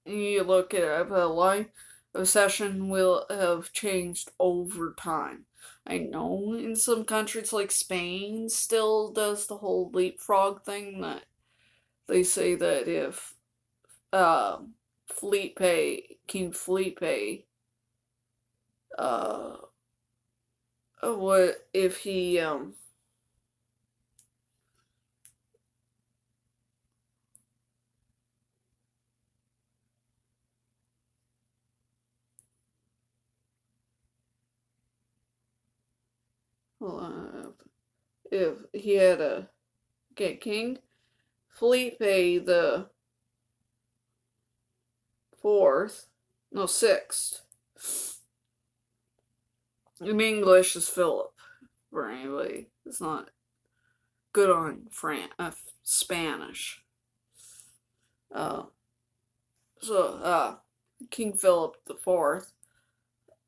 And you look at the line of succession will have changed over time. I know in some countries like Spain still does the whole leapfrog thing, that they say that if King Felipe what if he if he had a King Felipe the fourth, no sixth. In English is Philip. For anybody, it's not good on Spanish. Uh, King Philip the fourth,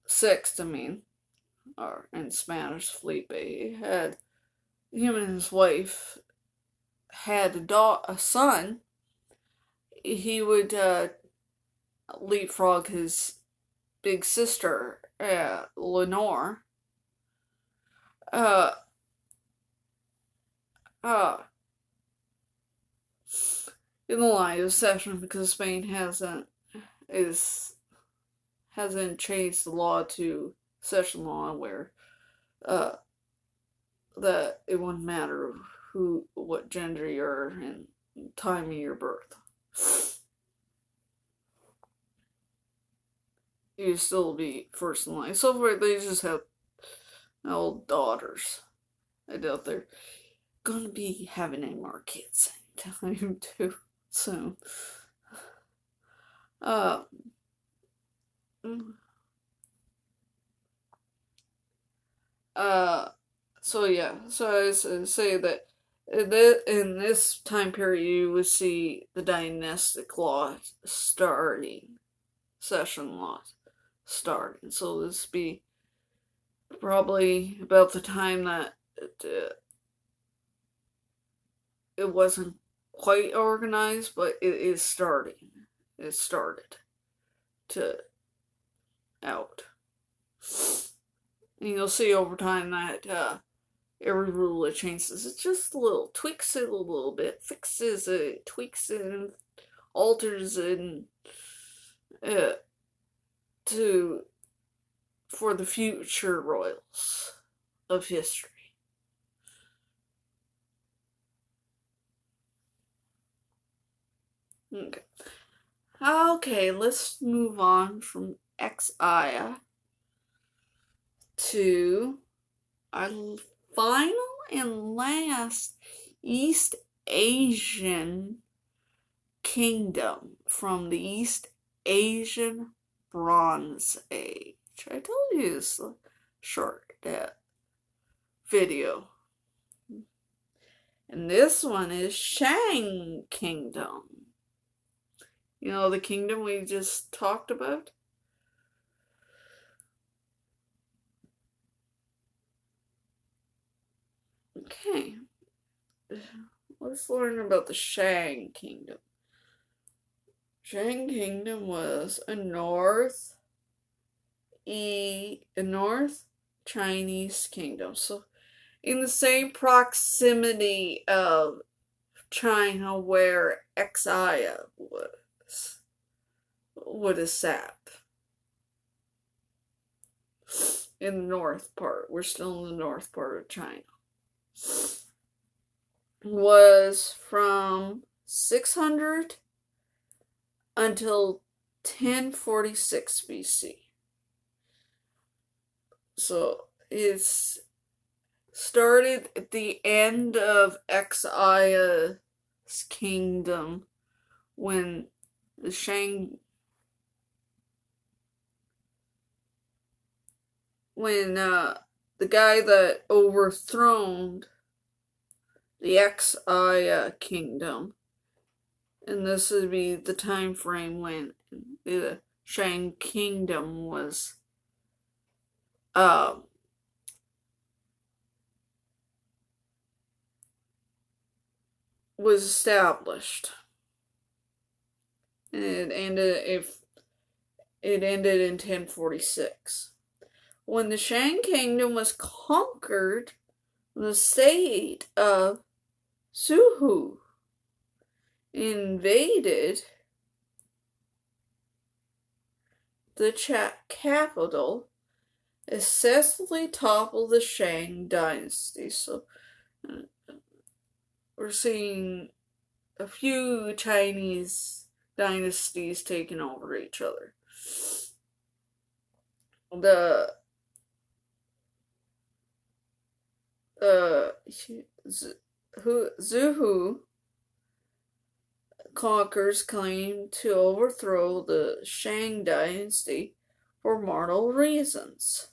sixth, I mean, or in Spanish, Felipe. Him and his wife had a son. He would leapfrog his big sister, Lenore. Uh, uh, in the line of succession because Spain hasn't changed the law to succession law where that it wouldn't matter what gender you are and time of your birth. You still be first in line. So far, they just have old daughters. I doubt they're gonna be having any more kids anytime too soon. Uh, so yeah, so I say that in this time period you would see the dynastic law starting, session law starting. So this be probably about the time that it wasn't quite organized, but it is starting. It started to out. And you'll see over time that every rule it changes. It just a little tweaks it a little bit, fixes it, tweaks it, and alters it for the future royals of history. Okay, let's move on from Xia to our final and last East Asian kingdom from the East Asian Bronze Age. I told you this short video. And this one is Shang Kingdom. You know the kingdom we just talked about? Okay. Let's learn about the Shang Kingdom. Shang Kingdom was a North Chinese kingdom. So in the same proximity of China where Xia would have sat. In the north part. We're still in the north part of China. Was from 600 until 1046 BC. So it's started at the end of Xia's kingdom when the Shang the guy that overthroned the Xia kingdom, and this would be the time frame when the Shang kingdom was established. And it ended in 1046. When the Shang kingdom was conquered, the state of Suhu invaded the capital successfully toppled the Shang dynasty. So we're seeing a few Chinese dynasties taking over each other. The Zhu conquerors claim to overthrow the Shang dynasty for moral reasons.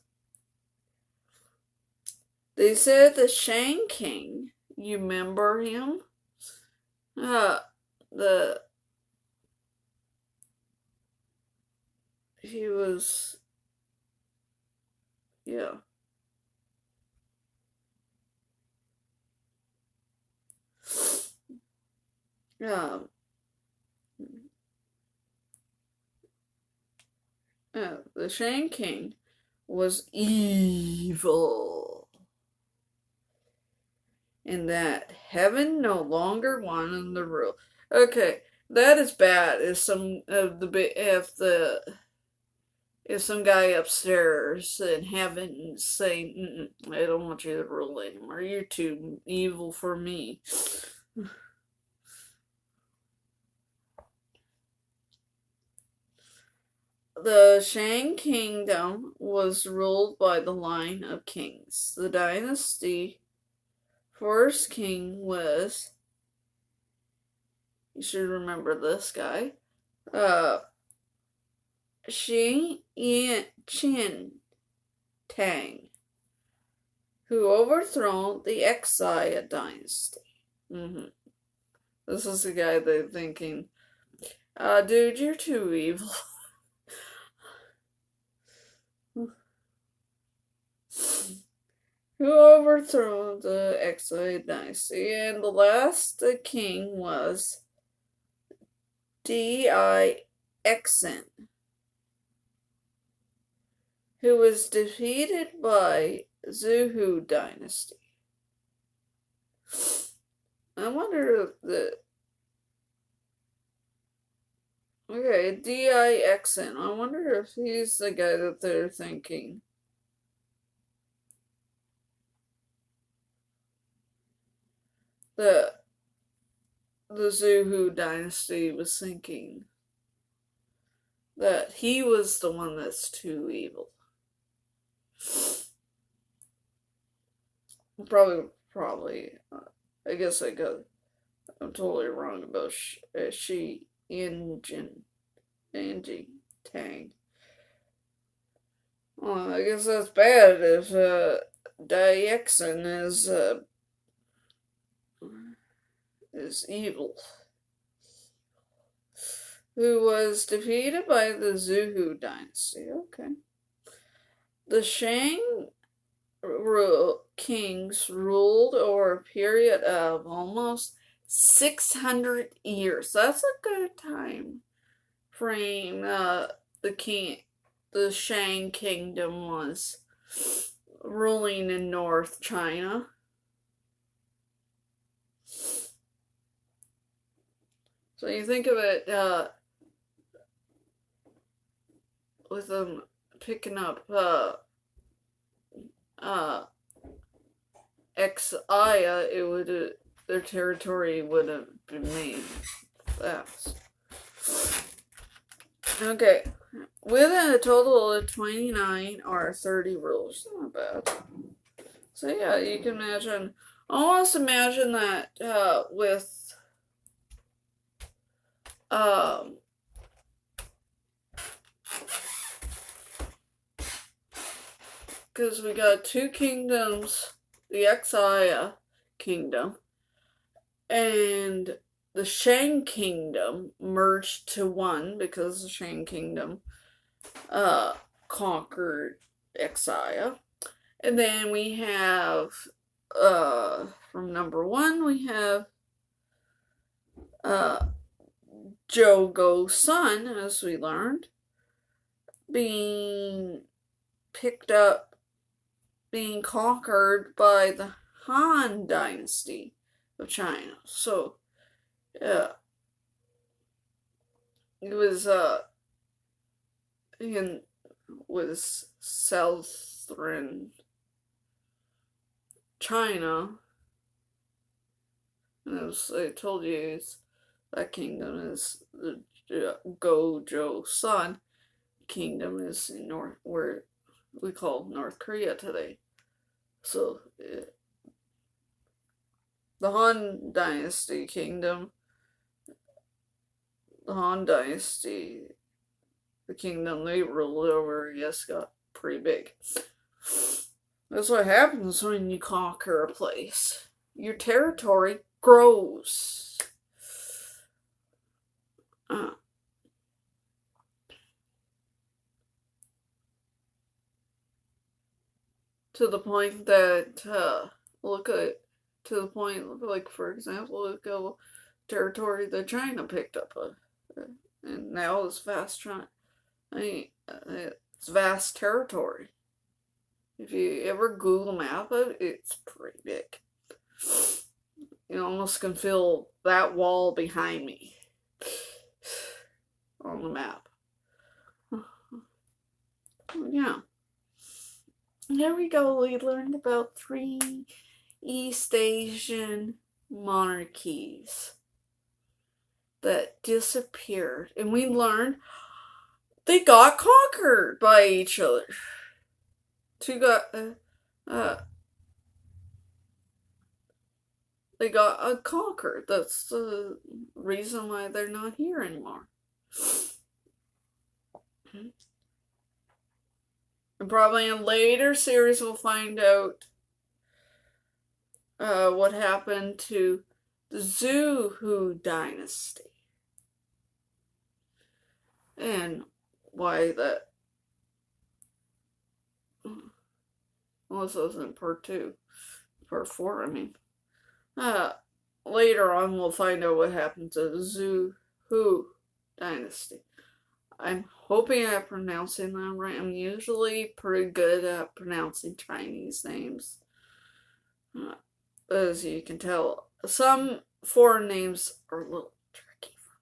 They said the Shang king, you remember him? Uh, the he was, yeah. Um, the Shang king was evil, and that heaven no longer wanted the rule. Okay, that is bad. If some guy upstairs in heaven saying, "I don't want you to rule anymore. You're too evil for me." The Shang kingdom was ruled by the line of kings. The dynasty first king was, you should remember this guy, Shi Yin Tang, who overthrew the Xia dynasty. This is the guy they're thinking, dude, you're too evil. Who overthrew the Xia dynasty, and the last king was Dixon, who was defeated by Zhu dynasty. I wonder if Dixon, I wonder if he's the guy that they're thinking. The Zhu dynasty was thinking that he was the one that's too evil. Probably. I guess I'm totally wrong about Shi Angie Tang. Well, I guess that's bad if Dixon is evil. Who was defeated by the Zhu dynasty. Okay. The Shang kings ruled over a period of almost 600 years. That's a good time frame. The Shang kingdom was ruling in North China. So you think of it, with them picking up Xia, their territory would have been made fast. Okay, within a total of 29 or 30 rules, not bad. So yeah, you can imagine. Almost imagine that with because we got two kingdoms, the Xia kingdom and the Shang kingdom merged to one because the Shang kingdom conquered Xia. And then we have from number one we have Zhou Go's son, as we learned, being conquered by the Han dynasty of China. So, yeah, it was south northern China. And as I told you, that kingdom is the Gojo Sun kingdom is in north where we call North Korea today. So the Han Dynasty kingdom, the Han Dynasty, the kingdom they ruled over, yes, got pretty big. That's what happens when you conquer a place. Your territory grows. To the point that, to the point, like, for example, look at territory that China picked up. And now it's vast China. It's vast territory. If you ever Google map it, it's pretty big. You almost can feel that wall behind me on the map. Yeah. There we go. We learned about 3 East Asian monarchies that disappeared. And we learned they got conquered by each other. They got conquered. That's the reason why they're not here anymore. And probably in later series we'll find out what happened to the Zhou dynasty. And why that... Well, this was in part 2. Part 4, I mean. Later on we'll find out what happened to the Zhou dynasty. I'm hoping I'm pronouncing that right. I'm usually pretty good at pronouncing Chinese names. As you can tell, some foreign names are a little tricky for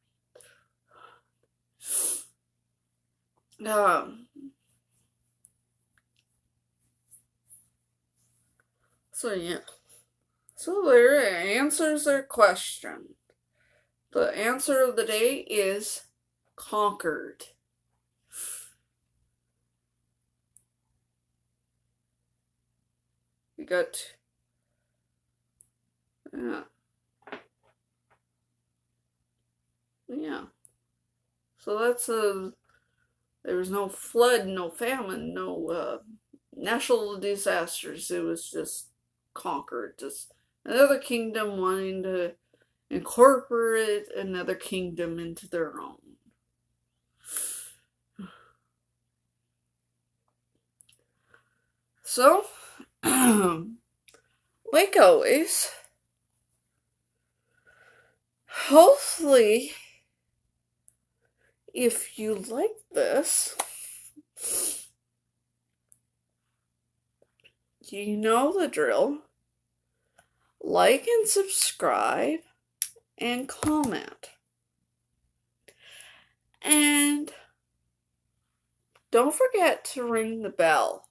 me. So yeah. So there answers their question. The answer of the day is conquered. We got... Yeah. So that's there was no flood, no famine, no natural disasters. It was just conquered. Just another kingdom wanting to incorporate another kingdom into their own. So, like always, hopefully, if you like this, you know the drill. Like and subscribe and comment. And don't forget to ring the bell.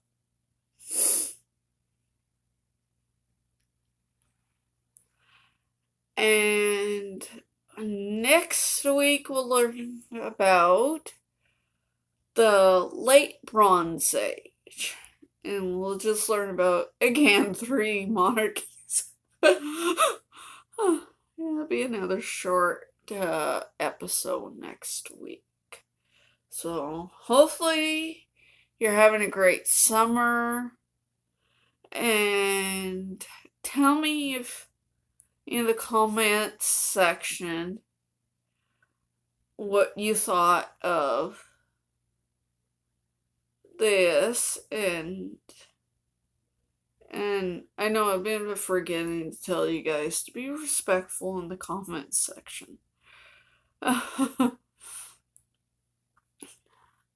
And next week we'll learn about the late Bronze Age. And we'll just learn about, again, 3 monarchies. It'll be another short episode next week. So hopefully you're having a great summer. And tell me if in the comments section what you thought of this, and I know I've been forgetting to tell you guys to be respectful in the comments section.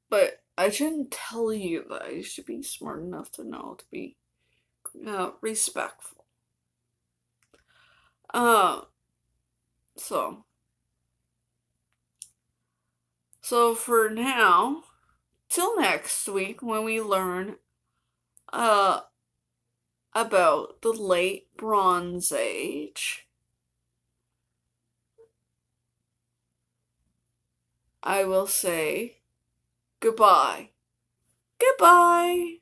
But I shouldn't tell you that. You should be smart enough to know to be respectful. So for now, till next week when we learn uh, about the late Bronze Age, I will say goodbye. Goodbye.